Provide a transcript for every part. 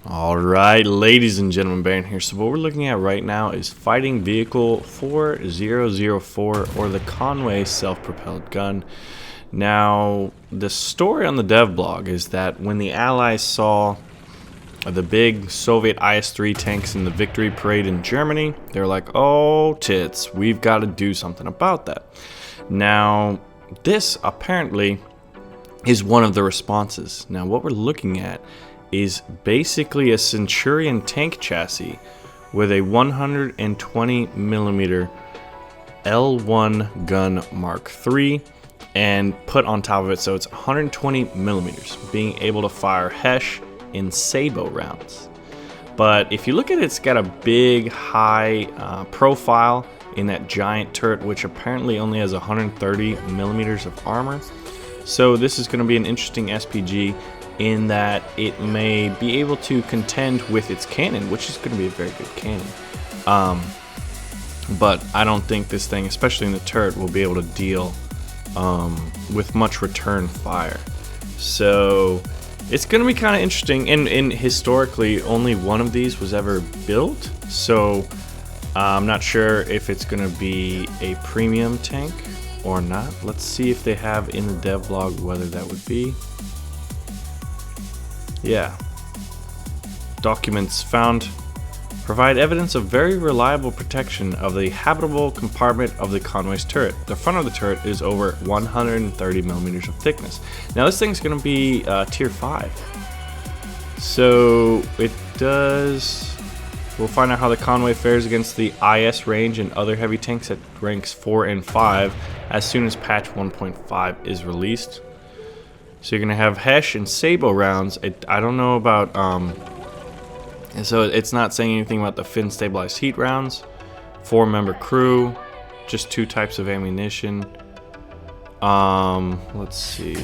Alright, ladies and gentlemen, Baron here. So what we're looking at right now is Fighting Vehicle 4004, or the Conway self-propelled gun. Now, the story on the Devblog is that when the Allies saw the big Soviet IS-3 tanks in the victory parade in Germany, they were like, oh tits, we've got to do something about that. Now, this apparently is one of the responses. Now, what we're looking at is basically a Centurion tank chassis with a 120mm L1 gun Mark III and put on top of it, so it's 120mm, being able to fire Hesh in Sabo rounds. But if you look at it, it's got a big high profile in that giant turret, which apparently only has 130mm of armor. So this is going to be an interesting SPG in that it may be able to contend with its cannon, which is going to be a very good cannon. But I don't think this thing, especially in the turret, will be able to deal with much return fire. So it's going to be kind of interesting. And historically, only one of these was ever built. So I'm not sure if it's going to be a premium tank or not. Let's see if they have in the devlog whether that would be. Yeah. Documents found provide evidence of very reliable protection of the habitable compartment of the Conway's turret. The front of the turret is over 130mm of thickness. Now this thing's going to be tier 5. So it does... We'll find out how the Conway fares against the IS range and other heavy tanks at ranks 4 and 5 as soon as patch 1.5 is released. So you're going to have Hesh and Sabo rounds. I don't know about, and so it's not saying anything about the fin stabilized heat rounds. 4-member crew, just 2 types of ammunition. Let's see.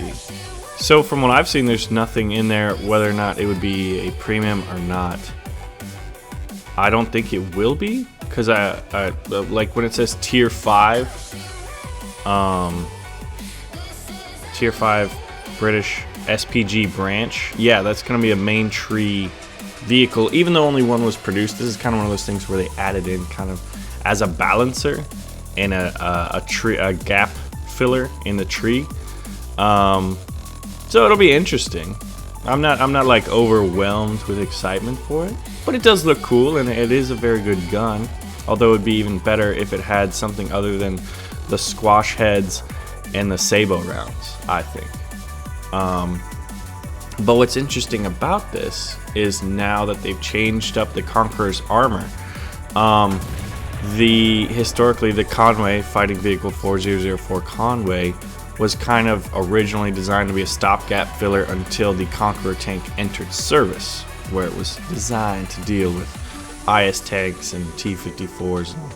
So from what I've seen, there's nothing in there whether or not it would be a premium or not. I don't think it will be, because I like when it says tier 5, tier 5 British SPG branch. Yeah, that's going to be a main tree vehicle, even though only one was produced. This is kind of one of those things where they added in kind of as a balancer and a gap filler in the tree. So it'll be interesting. I'm not like overwhelmed with excitement for it, but it does look cool and it is a very good gun. Although it would be even better if it had something other than the squash heads and the Sabo rounds, I think. But what's interesting about this is now that they've changed up the Conqueror's armor. Historically the Conway Fighting Vehicle 4004 Conway was kind of originally designed to be a stopgap filler until the Conqueror tank entered service, where it was designed to deal with IS tanks and T-54s and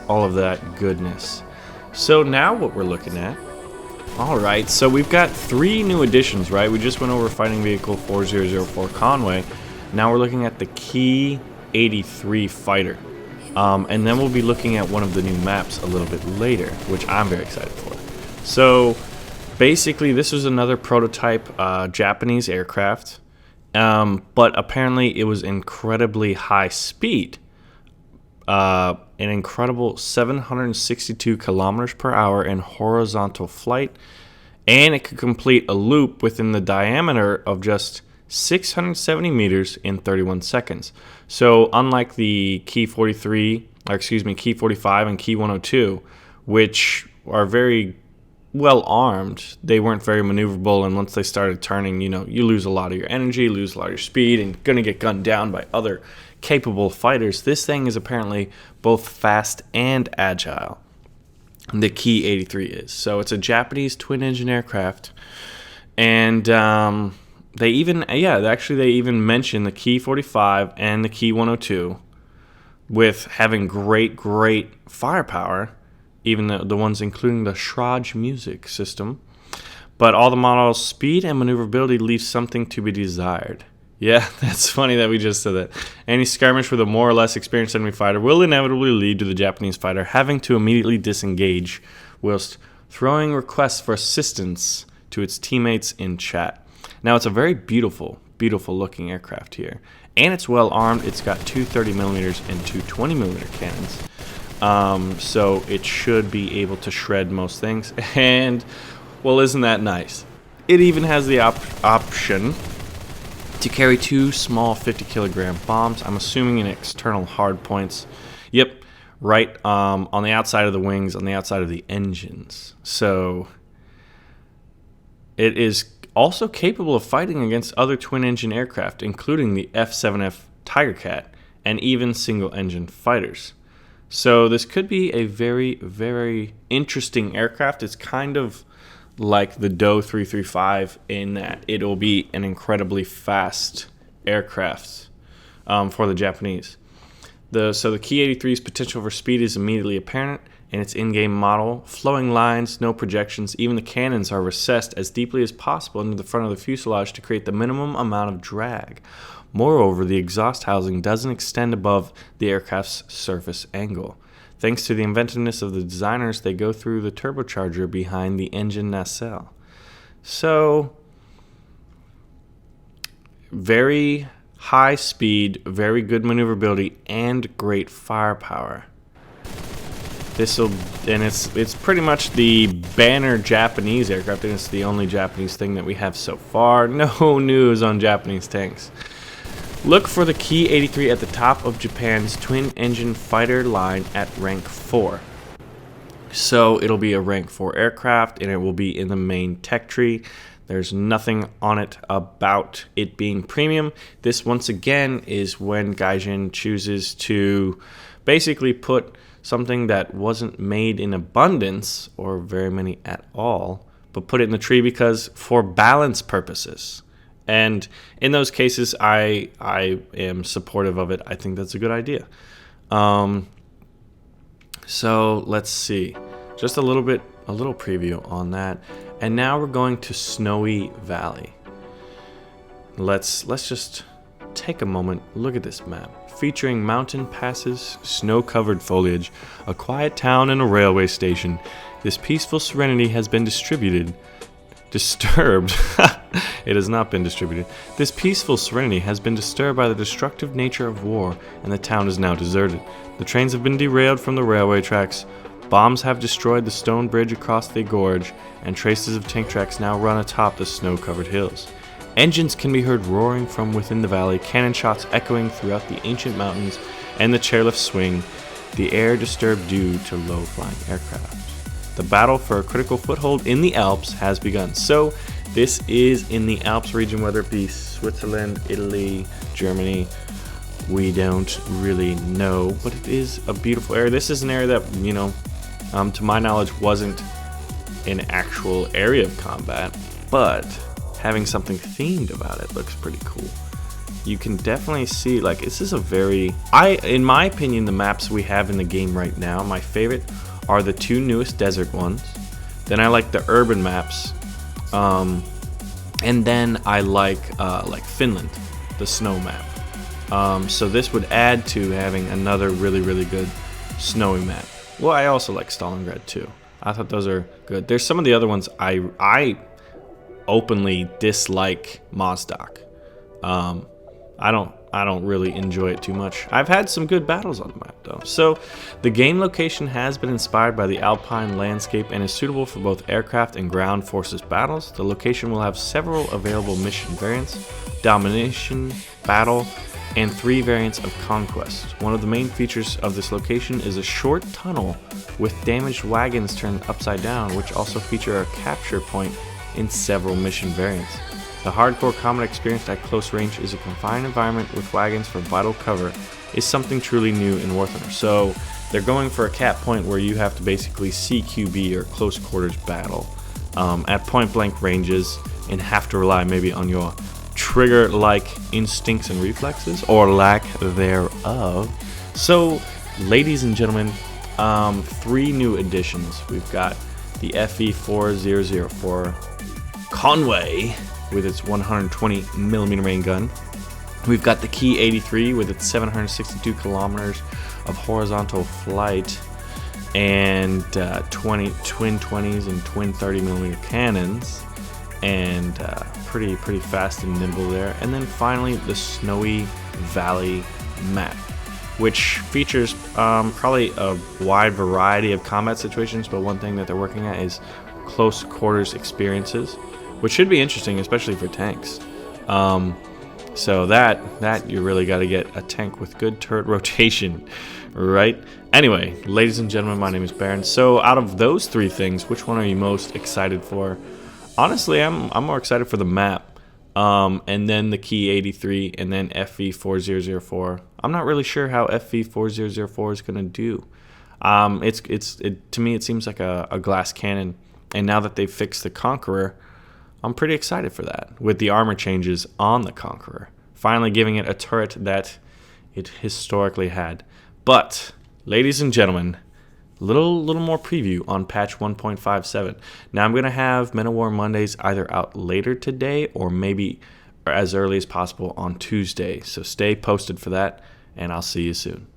all of that goodness. So now what we're looking at, alright, so we've got 3 new additions, right? We just went over Fighting Vehicle 4004 Conway. Now we're looking at the Ki-83 fighter. And then we'll be looking at one of the new maps a little bit later, which I'm very excited for. So basically this was another prototype Japanese aircraft, but apparently it was incredibly high speed. An incredible 762 kilometers per hour in horizontal flight, and it could complete a loop within the diameter of just 670 meters in 31 seconds. So unlike the Ki-45 and Ki-102, which are very well armed, they weren't very maneuverable, and once they started turning, you know, you lose a lot of your energy, lose a lot of your speed, and gonna get gunned down by other capable fighters. This thing is apparently both fast and agile. The Ki-83 is. So it's a Japanese twin-engine aircraft, and they even mention the Ki-45 and the Ki-102 with having great firepower. Even the ones including the Schrage music system. But all the models' speed and maneuverability leaves something to be desired. Yeah, that's funny that we just said that. Any skirmish with a more or less experienced enemy fighter will inevitably lead to the Japanese fighter having to immediately disengage whilst throwing requests for assistance to its teammates in chat. Now, it's a very beautiful beautiful looking aircraft here. And it's well armed. It's got two 30mm and two 20mm cannons. So it should be able to shred most things. And, well, isn't that nice? It even has the option to carry two small 50-kilogram bombs. I'm assuming in external hard points. Yep, right on the outside of the wings, on the outside of the engines. So it is also capable of fighting against other twin-engine aircraft, including the F-7F Tigercat and even single-engine fighters. So this could be a very, very interesting aircraft. It's kind of like the Do 335 in that it'll be an incredibly fast aircraft for the Japanese. So the Ki-83's potential for speed is immediately apparent in its in-game model. Flowing lines, no projections, even the cannons are recessed as deeply as possible into the front of the fuselage to create the minimum amount of drag. Moreover, the exhaust housing doesn't extend above the aircraft's surface angle. Thanks to the inventiveness of the designers, they go through the turbocharger behind the engine nacelle. So, very high speed, very good maneuverability, and great firepower. It's pretty much the banner Japanese aircraft, and it's the only Japanese thing that we have so far. No news on Japanese tanks. Look for the Ki-83 at the top of Japan's twin-engine fighter line at rank 4. So it'll be a rank 4 aircraft, and it will be in the main tech tree. There's nothing on it about it being premium. This, once again, is when Gaijin chooses to basically put something that wasn't made in abundance, or very many at all, but put it in the tree because for balance purposes. And in those cases, I am supportive of it. I think that's a good idea. So let's see, just a little preview on that. And now we're going to Snowy Valley. Let's just take a moment, look at this map. Featuring mountain passes, snow-covered foliage, a quiet town and a railway station. This peaceful serenity has been disturbed. It has not been distributed. This peaceful serenity has been disturbed by the destructive nature of war, and the town is now deserted. The trains have been derailed from the railway tracks. Bombs have destroyed the stone bridge across the gorge, and traces of tank tracks now run atop the snow-covered hills. Engines can be heard roaring from within the valley, cannon shots echoing throughout the ancient mountains, and the chairlift swing, the air disturbed due to low-flying aircraft. The battle for a critical foothold in the Alps has begun. So this is in the Alps region, whether it be Switzerland, Italy, Germany. We don't really know, but it is a beautiful area. This is an area that, to my knowledge, wasn't an actual area of combat, but having something themed about it looks pretty cool. You can definitely see, like, this is a very, in my opinion, the maps we have in the game right now, my favorite are the two newest desert ones. Then I like the urban maps, and then I like Finland, the snow map. So this would add to having another really, really good snowy map. Well, I also like Stalingrad too. I thought those are good. There's some of the other ones I openly dislike Mozdok. I don't really enjoy it too much. I've had some good battles on the map though. So the game location has been inspired by the alpine landscape and is suitable for both aircraft and ground forces battles. The location will have several available mission variants: domination, battle, and 3 variants of conquest. One of the main features of this location is a short tunnel with damaged wagons turned upside down, which also feature a capture point in several mission variants. The hardcore combat experience at close range is a confined environment with wagons for vital cover is something truly new in War Thunder. So they're going for a cap point where you have to basically CQB or close quarters battle at point blank ranges and have to rely maybe on your trigger-like instincts and reflexes or lack thereof. So ladies and gentlemen, 3 new additions. We've got the FE4004 Conway with its 120mm main gun. We've got the Ki-83 with its 762 kilometers of horizontal flight and twin 20s and twin 30mm cannons. and pretty fast and nimble there. And then finally the Snowy Valley map, which features probably a wide variety of combat situations, but one thing that they're working at is close quarters experiences, which should be interesting, especially for tanks. So that you really got to get a tank with good turret rotation, right? Anyway, ladies and gentlemen, my name is Baron. So out of those three things, which one are you most excited for? Honestly, I'm more excited for the map, and then the Ki-83, and then FV4004. I'm not really sure how FV4004 is gonna do. To me it seems like a glass cannon, and now that they've fixed the Conqueror, I'm pretty excited for that, with the armor changes on the Conqueror, finally giving it a turret that it historically had. But, ladies and gentlemen, little more preview on patch 1.57. Now I'm going to have Men of War Mondays either out later today or maybe as early as possible on Tuesday. So stay posted for that, and I'll see you soon.